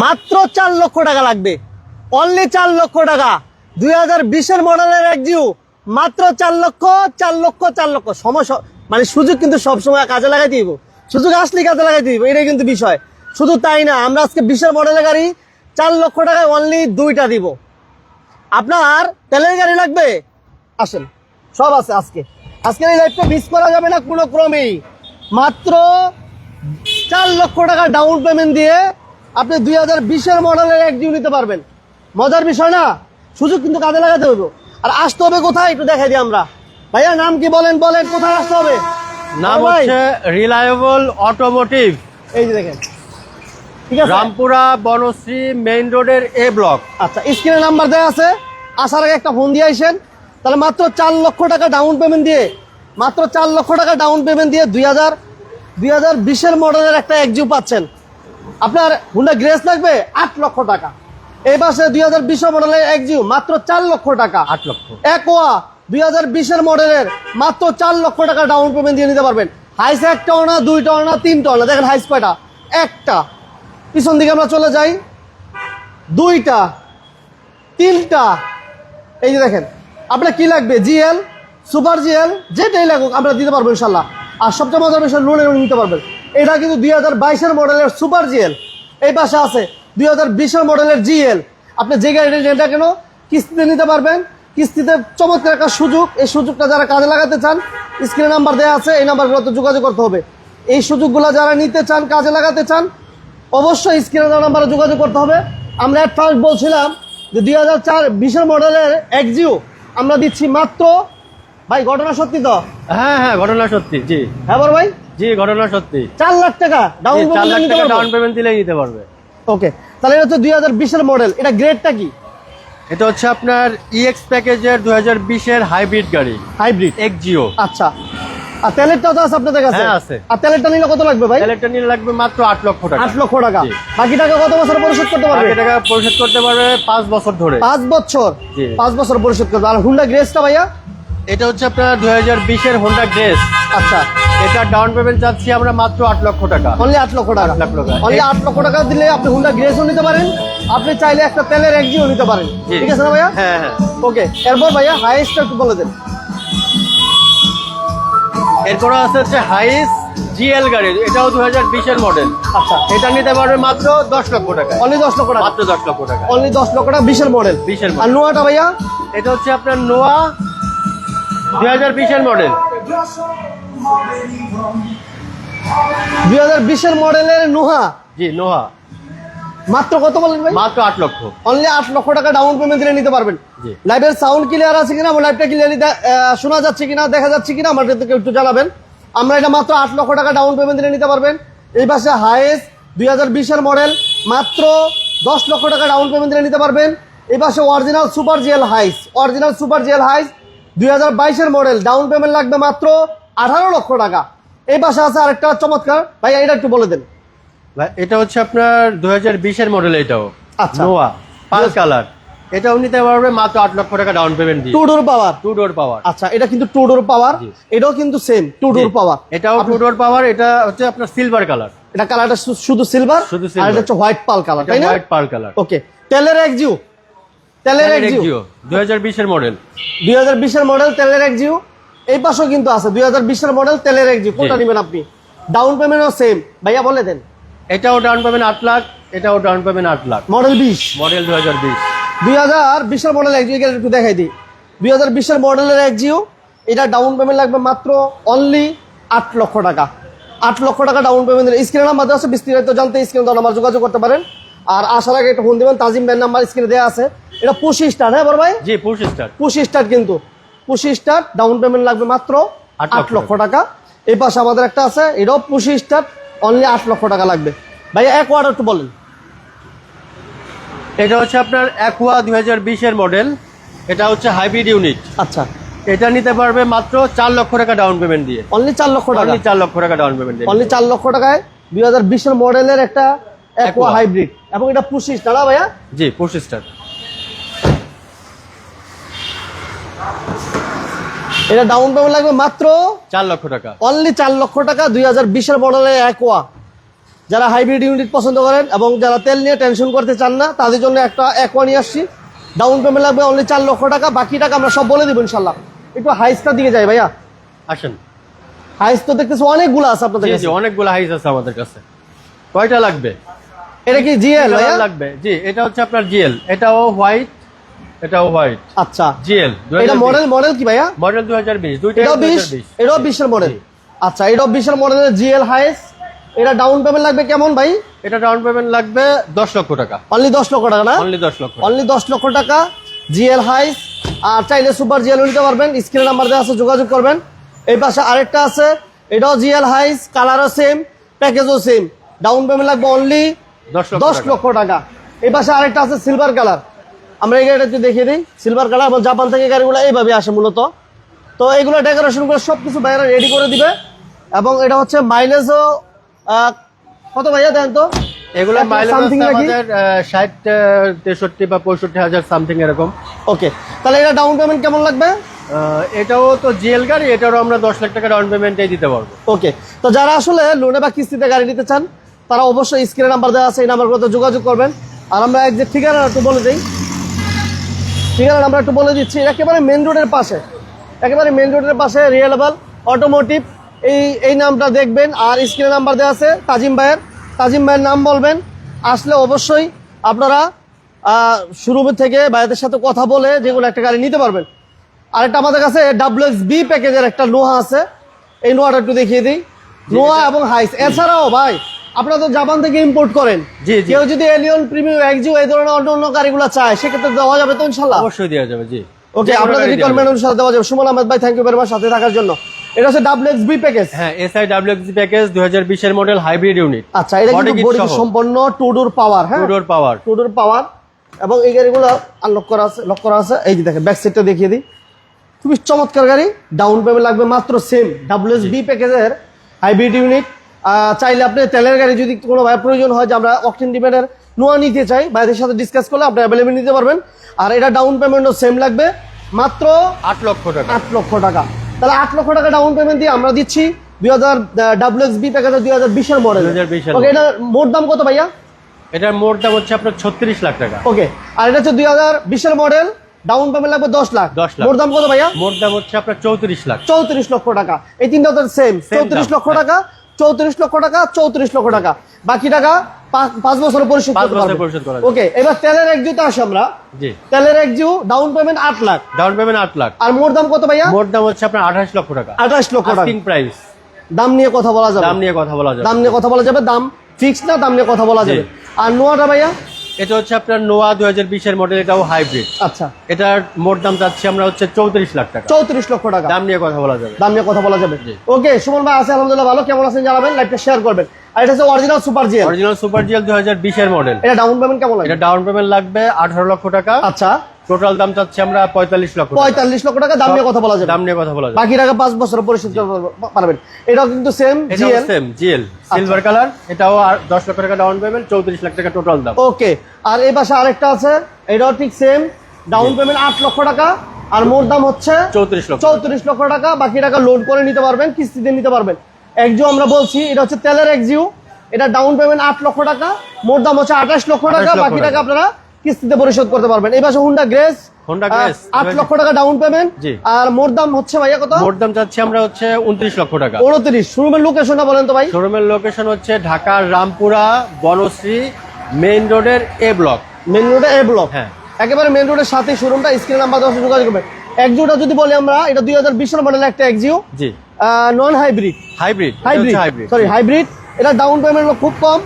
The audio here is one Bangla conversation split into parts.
মাত্র 4 লক্ষ টাকা লাগবে, অনলি 4 লক্ষ টাকা। 2020-এর মডেলের এক্সিউ মাত্র 4 লক্ষ 4 লক্ষ 4 লক্ষ। সমস্যা মানে সুযোগ কিন্তু সবসময় কাজে লাগাই দিব, সুযোগ আসলে কাজে লাগাই দিব, এটাই কিন্তু বিষয়। শুধু তাই না, আমরা আজকে 20-এর মডেলের গাড়ি 4 লক্ষ টাকায় অনলি 2টা দিব। আপনার তেলের গাড়ি লাগবে, আসেন, সব আছে আজকে। আজকের এই লাইফটা মিস করা যাবে না কোনো ক্রমেই। মাত্র 4 লক্ষ টাকা ডাউন পেমেন্ট দিয়ে আপনি 2020-এর মডেলের এক্সিউ নিতে পারবেন। মজার বিষয় না, সুযোগ কিন্তু কাজে লাগাতে হবে। আর আসতে হবে কোথায় একটু দেখাই দিই আমরা। ভাইয়া নাম কি বলেন, কোথায় আসতে হবে? নাম হচ্ছে রিলায়েবল অটোমোটিভ। এই যে দেখেন, ঠিক আছে, রামপুরা বনশ্রী মেইন রোডের এ ব্লক। আচ্ছা, স্ক্রিনে নাম্বার দেওয়া আছে, আসার আগে একটা ফোন দিয়ে আইসেন। তাহলে মাত্র 4 লক্ষ টাকা ডাউন পেমেন্ট দিয়ে, মাত্র 4 লক্ষ টাকা ডাউন পেমেন্ট দিয়ে 2020-এর মডেলের একটা এক্সিউ পাচ্ছেন। আপনার হুন্ডা গ্রেস লাগবে 8 লক্ষ টাকা। এই পাশে 2020 মডেলের এক্সিউ মাত্র 4 লক্ষ টাকা। 8 লক্ষ। একোয়া 2020-এর মডেলের মাত্র 4 লক্ষ টাকা ডাউন পেমেন্ট দিয়ে নিতে পারবেন। হাইস একটাও না, দুইটাও না, তিনটাও না। দেখেন হাইস কয়টা, একটা। পিছন দিকে আমরা চলে যাই, দুইটা, তিনটা। এই যে দেখেন, আপনার কি লাগবে, জিএল, সুপার জিএল, যেটাই লাগুক আমরা দিতে পারবো ইনশাল্লাহ। আর সবচেয়ে মজার বিষয়, লোনে নিতে পারবেন। এটা কিন্তু 2022-এর মডেলের সুপার জিএল। এই পাশে আছে 2020-এর মডেলের জিএল। আপনি যে গাড়িটা নেন কেন কিস্তিতে নিতে পারবেন। কিস্তিতে চমৎকার একটা সুযোগ। এই সুযোগটা যারা কাজে লাগাতে চান, স্ক্রিনে নাম্বার দেওয়া আছে, এই নাম্বারগুলোতে যোগাযোগ করতে হবে। এই সুযোগগুলো যারা নিতে চান, কাজে লাগাতে চান, অবশ্যই স্ক্রিনে দেওয়া নাম্বারে যোগাযোগ করতে হবে। আমরা এক ফার্স্ট বলছিলাম যে 2020-এর মডেলের এক্সিউ আমরা দিচ্ছি মাত্র, ভাই ঘটনা সত্যি তো? হ্যাঁ হ্যাঁ, ঘটনা সত্যি। জি হ্যাঁ বড় ভাই, জি, ঘটনা সত্যি। 4 লাখ টাকা ডাউন 4 লাখ টাকা ডাউন পেমেন্ট পেমেন্ট দিলেই নিতে পারবে। ওকে, তাহলে এটা হচ্ছে 2020-এর মডেল। এটা গ্রেডটা কি? এটা হচ্ছে আপনার ইএক্স প্যাকেজের 2020-এর হাইব্রিড গাড়ি, হাইব্রিড এক্সিও। আচ্ছা, আর তেলেরটাও তো আছে আপনাদের কাছে? হ্যাঁ আছে। আর তেলেরটা নিলে কত লাগবে ভাই? তেলেরটা নিলে লাগবে মাত্র 8 লক্ষ টাকা। 8 লক্ষ টাকা। জি। বাকি টাকা কত বছর পরিশোধ করতে পারবে? বাকি টাকা পরিশোধ করতে পারবে 5 বছর ধরে। 5 বছর? জি। 5 বছর পরিশোধ করবে। আর হুন্ডা গ্রেসটা ভাইয়া? এটা হচ্ছে আপনার 2020-এর হোন্ডা গ্রেস। আচ্ছা, এটা ডাউন পেমেন্ট চাচ্ছি আমরা মাত্র 8 লক্ষ টাকা। অনলি 8 লক্ষ টাকা। 8 লক্ষ টাকা। অনলি 8 লক্ষ টাকা দিলে আপনি হুন্ডা গ্রেসও নিতে পারেন, আপনি চাইলে একটা তেলের এক্সিও নিতে পারেন। জি। ঠিক আছে না ভাইয়া? হ্যাঁ হ্যাঁ। ওকে, এরপর ভাইয়া হাইয়েস্টটা একটু বলে দেন। এরপর আছে হচ্ছে হাইস জিএল গাড়ি। এটাও 2020-এর মডেল। আচ্ছা, এটা নিতে পারবে মাত্র 10 লক্ষ টাকা। অনলি 10 লক্ষ টাকা। মাত্র 10 লক্ষ টাকা। অনলি 10 লক্ষ টাকা, 20-এর মডেল। 20-এর আর মডেল। নোয়াটা ভাইয়া? এটা হচ্ছে আপনার নোয়া 2020-এর মডেল। 2020-এর মডেলের নোহা জি, নোহা। মাত্র কত বলেন ভাই? মাত্র 8 লক্ষ। অনলি 8 লক্ষ টাকা ডাউন পেমেন্ট দিলে নিতে পারবেন। জি। লাইভের সাউন্ড ক্লিয়ার আছে কিনা, লাইভটা ক্লিয়ারলি শোনা যাচ্ছে কিনা, দেখা যাচ্ছে কিনা আমাদেরকে একটু জানাবেন। আমরা এটা মাত্র 8 লক্ষ টাকা ডাউন পেমেন্ট দিলে নিতে পারবেন। এই পাশে হাইস 2020-এর মডেল মাত্র 10 লক্ষ টাকা ডাউন পেমেন্ট দিলে নিতে পারবেন। এই পাশে original super GL Hiace, original super GL Hiace 2022-এর মডেল, ডাউন পেমেন্ট লাগবে মাত্র 18 লক্ষ টাকা। এই পাশে আছে আরেকটা চমৎকার, ভাই এটা একটু বলে দেন। ভাই এটা হচ্ছে আপনার 2020-এর মডেল। এটাও আচ্ছা। নোয়া পাল কালার। এটাও নিতে পারবে মাত্র 8 লক্ষ টাকা ডাউন পেমেন্ট দিয়ে। 2 ডোর পাওয়ার। 2 ডোর পাওয়ার। আচ্ছা, এটা কিন্তু 2 ডোর পাওয়ার। জি। এটাও কিন্তু সেম 2 ডোর পাওয়ার। এটাও 2 ডোর পাওয়ার। এটা হচ্ছে আপনার সিলভার কালার। এটা কালারটা শুধু সিলভার, শুধু আর silver। এটা হচ্ছে হোয়াইট পাল কালার, তাই না? হোয়াইট পাল কালার। ওকে, তেলের এক্সিউ, তেলের এক্সিউ 2020-এর মডেল। 2020-এর মডেল তেলের এক্সিউ। এই পাশেও কিন্তু আছে 2020-এর মডেল তেলের এক্সিউ। কোনটা নেবেন আপনি? ডাউন পেমেন্টও সেম, ভাইয়া বলে দেন। এটাও ডাউন পেমেন্ট 8 লাখ। এটাও down payment 8 lakh. Model 20, model 2020। 2020-এর মডেল এক্সিউ একটু দেখাই দিই। 2020-এর মডেলের এক্সিউ, এটা ডাউন পেমেন্ট লাগবে মাত্র অনলি 8 লক্ষ টাকা। 8 লক্ষ টাকা ডাউন পেমেন্ট দিলে স্ক্রিনের নাম্বার দেওয়া আছে, বিস্তারিত জানতে স্ক্রিনে দেওয়া নাম্বার যোগাযোগ করতে পারেন। আর আসার আগে একটা ফোন দেবেন, তাজিম ভাইয়ের নাম্বার স্ক্রিনে দেওয়া আছে। এটা 25 স্টার, হ্যাঁ বড় ভাই? জি, 25 স্টার। 25 স্টার, কিন্তু 25 স্টার ডাউন পেমেন্ট লাগবে মাত্র 8 লক্ষ টাকা। এই পাশে আমাদের একটা আছে, এটাও 25 স্টার, অনলি 8 লক্ষ টাকা লাগবে। ভাই এক ওয়ার্ড একটু বলেন। এটা হচ্ছে আপনার অ্যাকুয়া 2020-এর মডেল। এটা হচ্ছে হাইব্রিড ইউনিট। আচ্ছা, এটা নিতে পারবে মাত্র 4 লক্ষ টাকা ডাউন পেমেন্ট দিয়ে। অনলি 4 লক্ষ টাকা। অনলি 4 লক্ষ টাকা ডাউন পেমেন্ট দিয়ে। অনলি 4 লক্ষ টাকায় 2020-এর মডেলের একটা অ্যাকোয়া হাইব্রিড, এবং এটা 25 স্টার, ভাইয়া? জি, 25 স্টার। এটা ডাউন পেমেন্ট লাগবে মাত্র 4 লক্ষ টাকা। অনলি 4 লক্ষ টাকা। 2020-এর মডেলের অ্যাকোয়া যারা হাইব্রিড ইউনিট পছন্দ করেন এবং যারা তেল নিয়ে টেনশন করতে চান না তাদের জন্য একটা অ্যাকোয়া নিয়ে আসছি। ডাউন পেমেন্ট লাগবে অনলি 4 লক্ষ টাকা, বাকি টাকা আমরা সব বলে দিব ইনশাল্লাহ। একটু হাইসটার দিকে যাই ভাইয়া, আসেন। হাইস তো দেখতেছি অনেকগুলো আছে আপনাদের জি কাছে। জি, অনেকগুলো হাইস আছে আমাদের কাছে। কয়টা লাগবে? এটা কি জিএল কি ভাইয়া? কালার লাগবে? জি, এটা হচ্ছে আপনার জিএল, এটাও হোয়াইট, এটাও হোয়াইট। আচ্ছা, জিএল এটা মডেল কি ভাইয়া? মডেল 2020, দুইটা এটাও 20, 2020। এটাও 20 এর মডেল। জি। আচ্ছা, এটাও 20 এর মডেলের জিএল হাইস। এটা ডাউন পেমেন্ট লাগবে কেমন ভাই? এটা ডাউন পেমেন্ট লাগবে 10 লক্ষ টাকা। অনলি 10 লক্ষ টাকা না? অনলি 10 লক্ষ। অনলি 10 লক্ষ টাকা জিএল হাইস। আর চাইলে সুপার জিএল নিতে পারবেন, স্ক্রিনে নাম্বার দেওয়া আছে, যোগাযোগ করবেন। এই পাশে আরেকটা আছে, এটাও জিএল হাইস, কালারও সেম, প্যাকেজও সেম। ডাউন পেমেন্ট লাগবে অনলি 10 লক্ষ টাকা। এই পাশে আরেকটা আছে সিলভার কালার, আমরা এই গাড়িটা একটু দেখিয়ে দিই। সিলভার কালার এবং জাপান থেকে গাড়িগুলো এইভাবে আসে মূলত। তো এগুলো ডেকোরেশন করে সবকিছু বাইরে রেডি করে দিবে। এবং এটা হচ্ছে মাইলেজও কত ভাইয়া দেন তো? এগুলো মাইলেজ something নাকি? আমাদের 60, 63 বা 65,000 সামথিং এরকম। ওকে, তাহলে এটা ডাউন পেমেন্ট কেমন লাগবে? এটাও তো জিএল গাড়ি, এটারও আমরা 10 লাখ টাকা ডাউন পেমেন্টই দিতে পারবো। ওকে, তো যারা আসলে লোনে বা কিস্তিতে গাড়ি নিতে চান তারা অবশ্যই স্ক্রিনে নাম্বার দেওয়া আছে, এই নাম্বারগুলোতে যোগাযোগ করবেন। আর আমরা একদম ঠিকানা একটু বলে দিই, ঠিকানা আমরা একটু বলে দিচ্ছি। একেবারে মেন রোডের পাশে, একেবারে মেন রোডের পাশে রিয়েলেবল অটোমোটিভ, এই নামটা দেখবেন। আর স্ক্রিনে নাম্বার দেওয়া আছে তাজিম ভাইয়ের নাম বলবেন। আসলে অবশ্যই আপনারা শুরু থেকে ভাইয়াদের সাথে কথা বলে যেগুলো একটা গাড়ি নিতে পারবেন। আরেকটা আমাদের কাছে WXB প্যাকেজের একটা নোয়া আছে, এই নোয়াটা একটু দেখিয়ে দিই। নোয়া এবং হাইস, এছাড়াও ভাই আপনারা তো জাপান থেকে ইম্পোর্ট করেন। জি জি, কেউ যদি এলিয়ন প্রিমিয়াম এক্সিউ এই ধরনের অন্য গাড়িগুলো চায় সেক্ষেত্রে দেওয়া যাবে তো ইনশাল্লাহ? অবশ্যই দেওয়া যাবে। জি, ওকে, আপনাদের রিকোয়ারমেন্ট অনুসারে দেওয়া যাবে। সুমন আহমেদ ভাই, থ্যাংক ইউ ভেরি মাচ সাথে থাকার জন্য। এটা হচ্ছে WXB প্যাকেজ। হ্যাঁ, এসআই WXB প্যাকেজ 2020 এর মডেল হাইব্রিড ইউনিট। আচ্ছা, এটা কিন্তু বডি সম্পন্ন টু ডোর পাওয়ার। হ্যাঁ, টু ডোর পাওয়ার। এবং এই গাড়িগুলো আনলক করা আছে, লক করা আছে। এই যে দেখেন ব্যাক সাইডটা দেখিয়ে দিই, খুবই চমৎকার গাড়ি। ডাউন পেমেন্ট লাগবে মাত্র সেম WXB প্যাকেজের হাইব্রিড ইউনিট। চাইলে আপনি তেলের গাড়ি যদি কোনো ভাই প্রয়োজন হয় যে আমরা অকটেন ডিমেন্টের নোয়া নিতে চাই, ভাইদের সাথে ডিসকাস করলে আপনি অ্যাভেলেবেল নিতে পারবেন। আর এটা ডাউন পেমেন্টও সেম লাগবে মাত্র 8 লক্ষ টাকা। 8 লক্ষ টাকা। তাহলে 8 লক্ষ টাকা ডাউন পেমেন্ট দিয়ে আমরা দিচ্ছি 2000 WXB প্যাকেজের 2020 এর মডেল। 2020 ওকে, এটা মোট দাম কত ভাইয়া? এটার মোট দাম হচ্ছে আপনার 36 লাখ টাকা। ওকে, আর এটা হচ্ছে 2020 এর মডেল, ডাউন পেমেন্ট লাগবে 10 লাখ। মোট দাম কত ভাইয়া? মোট দাম হচ্ছে আপনার 34 লাখ। 34 লক্ষ টাকা। এই তিনটা তো সেম, 34 লক্ষ টাকা, 34 লক্ষ টাকা, 34 লক্ষ টাকা। বাকি টাকা 5 বছরে পরিশোধ করতে পারবেন। ওকে, এবার তেলের একজুতে আসি আমরা। জি, তেলের Axio down payment 8 lakh. Down payment 8 lakh. আর মোট দাম কত ভাইয়া? মোট দাম হচ্ছে আপনার 28 লক্ষ টাকা। 28 লক্ষ টাকা আস্কিং প্রাইস। দাম নিয়ে কথা বলা যাবে, দাম নিয়ে কথা বলা যাবে, দাম নিয়ে কথা বলা যাবে। দাম ফিক্স না, দাম নিয়ে কথা বলা যাবে। আর নোয়াটা ভাইয়া? এটা হচ্ছে আপনার নোয়া 2020 এর মডেল, এটাও হাইব্রিড। আচ্ছা, এটার মোট দাম চাচ্ছি আমরা হচ্ছে 34 লাখ টাকা। 34 লক্ষ টাকা। দাম নিয়ে কথা বলা যাবে, দাম নিয়ে কথা বলা যাবে। জি। ওকে, সুমন ভাই আছে আলহামদুলিল্লাহ, ভালো। কেমন আছেন জানাবেন, লাইভটা শেয়ার করবেন। আর এটা হচ্ছে original super GL. Original super GL 2020 এর মডেল। এটা ডাউন পেমেন্ট কেমন লাগে? এটা ডাউন পেমেন্ট লাগবে 18 লক্ষ টাকা। আচ্ছা, টোটাল দাম চাচ্ছি আমরা 45 লক্ষ টাকা। 45 লক্ষ টাকা। দাম নিয়ে কথা বলা যাবে, দাম নিয়ে কথা বলা যাবে। বাকি টাকা 5 বছর পরিশোধ করতে পারবেন। এটাও কিন্তু same GL, same GL silver colour. এটাও 10 লক্ষ টাকা ডাউন পেমেন্ট, 34 লাখ টাকা টোটাল দাম। ওকে, আর এই পাশে আরেকটা আছে, এটাও ঠিক সেম, ডাউন পেমেন্ট 8 লক্ষ টাকা আর মোট দাম হচ্ছে 34 লক্ষ টাকা। বাকি টাকা লোড করে নিতে পারবেন, কিস্তিতে নিতে পারবেন। একজিও আমরা বলছি, এটা হচ্ছে তেলের একজিও। এটা ডাউন পেমেন্ট 8 লক্ষ টাকা, মোট দাম হচ্ছে 28 লক্ষ টাকা। বাকি টাকা আপনারা কিস্তিতে পরিশোধ করতে পারবেন। এই পাশে হুন্ডা গ্রেস 8 লক্ষ টাকা ডাউন পেমেন্ট। আর মোট দাম হচ্ছে ভাইয়া কত? মোট দাম চাচ্ছি আমরা হচ্ছে 29 লক্ষ টাকা। 29। শোরুমের লোকেশনটা বলেন তো ভাই। শোরুমের লোকেশন হচ্ছে ঢাকার রামপুরা বনশ্রী মেইন রোডের এ ব্লক। মেইন রোডে এ ব্লক, হ্যাঁ, একেবারে মেইন রোডের সাথে শোরুমটা। স্ক্রিন নাম্বার দেওয়া আছে, যোগাযোগ করবেন। একজিওটা যদি বলি আমরা, এটা 2020 এর মডেল একটা একজিও। জি, non hybrid, hybrid sorry hybrid. এটা ডাউন পেমেন্ট খুব কম,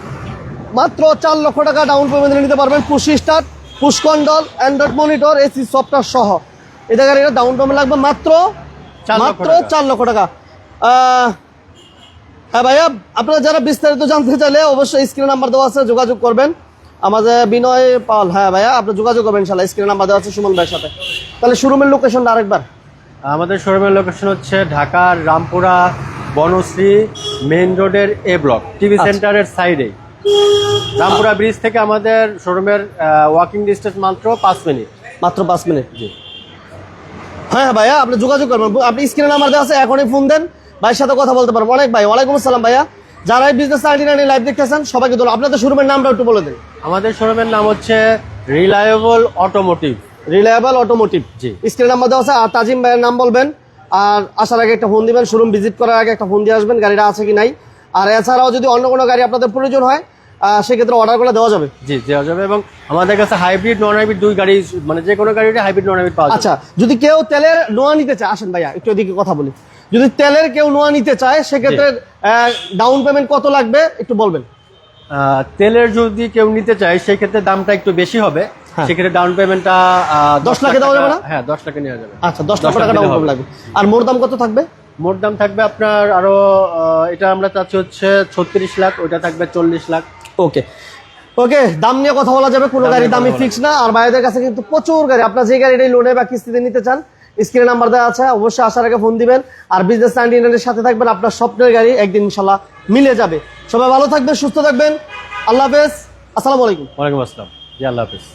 মাত্র 4 লক্ষ টাকা ডাউন পেমেন্ট নিতে পারবেন। Push start, push control, Android monitor, AC software সহ। এটা গাড়িটা ডাউন পেমেন্ট লাগবে মাত্র 4 লক্ষ টাকা। হ্যাঁ ভাইয়া, আপনারা যারা বিস্তারিত জানতে চাইলে অবশ্যই স্ক্রিন নাম্বার দেওয়া আছে, যোগাযোগ করবেন। আমাদের বিনয় পাল, হ্যাঁ ভাইয়া, আপনি যোগাযোগ করবেন ইনশাআল্লাহ। স্ক্রিন নাম্বার দেওয়া আছে সুমন ভাইয়ের সাথে। তাহলে শোরুমের লোকেশনটা আরেকবার। আমাদের শোরুমের লোকেশন হচ্ছে ঢাকার রামপুরা বনশ্রী মেইন রোডের এ ব্লক, টিভি সেন্টারের সাইডে। রামপুরা ব্রিজ থেকে আমাদের শোরুমের ওয়াকিং ডিস্টেন্স মাত্র 5 মিনিট। মাত্র 5 মিনিট। জি, হ্যাঁ ভাইয়া, আপনি যোগাযোগ করবেন। আপনি স্ক্রিনে নাম্বার দেওয়া আছে, এখনই ফোন দেন, ভাইয়ের সাথে কথা বলতে পারবেন। অনেক ভাই, ওয়ালাইকুম আসসালাম ভাইয়া। যারা এই বিজনেস 99 লাইভ দেখতেছেন সবাইকে ধরো আপনাদের শোরুমের নামটা একটু বলে দিন। আমাদের শোরুমের নাম হচ্ছে রিলায়েবল অটোমোটিভ। রিলায়েবল অটোমোটিভ, জি। স্ক্রিন নাম্বার দেওয়া আছে। আর তাজিম ভাইয়ের নাম বলবেন, আর আসার আগে একটা ফোন দিবেন, শোরুম ভিজিট করার আগে একটা ফোন দিয়ে আসবেন গাড়িটা আছে কি নাই। আর এছাড়াও যদি অন্য কোনো গাড়ি আপনাদের প্রয়োজন হয় সেক্ষেত্রে অর্ডার করে দেওয়া যাবে। জি, দেওয়া যাবে। এবং আমাদের কাছে হাইব্রিড নন হাইব্রিড দুই গাড়ি, মানে যে কোনো গাড়িতে হাইব্রিড নন হাইব্রিড পাওয়া যাবে। আচ্ছা, যদি কেউ তেলের নোয়া নিতে চায়, আসেন ভাইয়া একটু এদিকে কথা বলি। যদি তেলের কেউ নোয়া নিতে চায় সেক্ষেত্রে ডাউন পেমেন্ট কত লাগবে একটু বলবেন। তেলের যদি কেউ নিতে চায় সেই ক্ষেত্রে দামটা একটু বেশি হবে। হ্যাঁ। সেক্ষেত্রে ডাউন পেমেন্টটা 10 লাখে দেওয়া যাবে না? হ্যাঁ, 10 লাখে নেওয়া যাবে। আচ্ছা, 10 লাখ টাকা ডাউন পেমেন্ট লাগবে। আর মোট দাম কত থাকবে? মোট দাম থাকবে আপনার আরো এটা আমরা চাচ্ছি হচ্ছে 36 লাখ, ওইটা থাকবে 40 লাখ। ওকে ওকে, দাম নিয়ে কথা বলা যাবে, কোনো দাম গাড়ির নিয়ে দামই কথা ফিক্স না। আর ভাইদের কাছে কিন্তু প্রচুর গাড়ি, আপনার যে গাড়িটাই লোনে বা কিস্তিতে নিতে চান স্ক্রিনে নাম্বার দেওয়া আছে, অবশ্যই আসার আগে ফোন দিবেন। আর বিজনেস 99 এর সাথে থাকবেন, আপনার স্বপ্নের গাড়ি একদিন ইনশাল্লাহ মিলে যাবে। সবাই ভালো থাকবেন, সুস্থ থাকবেন, আল্লাহ হাফেজ, আসসালামু আলাইকুম। ওয়ালাইকুম আসসালাম। জি, আল্লাহ হাফেজ।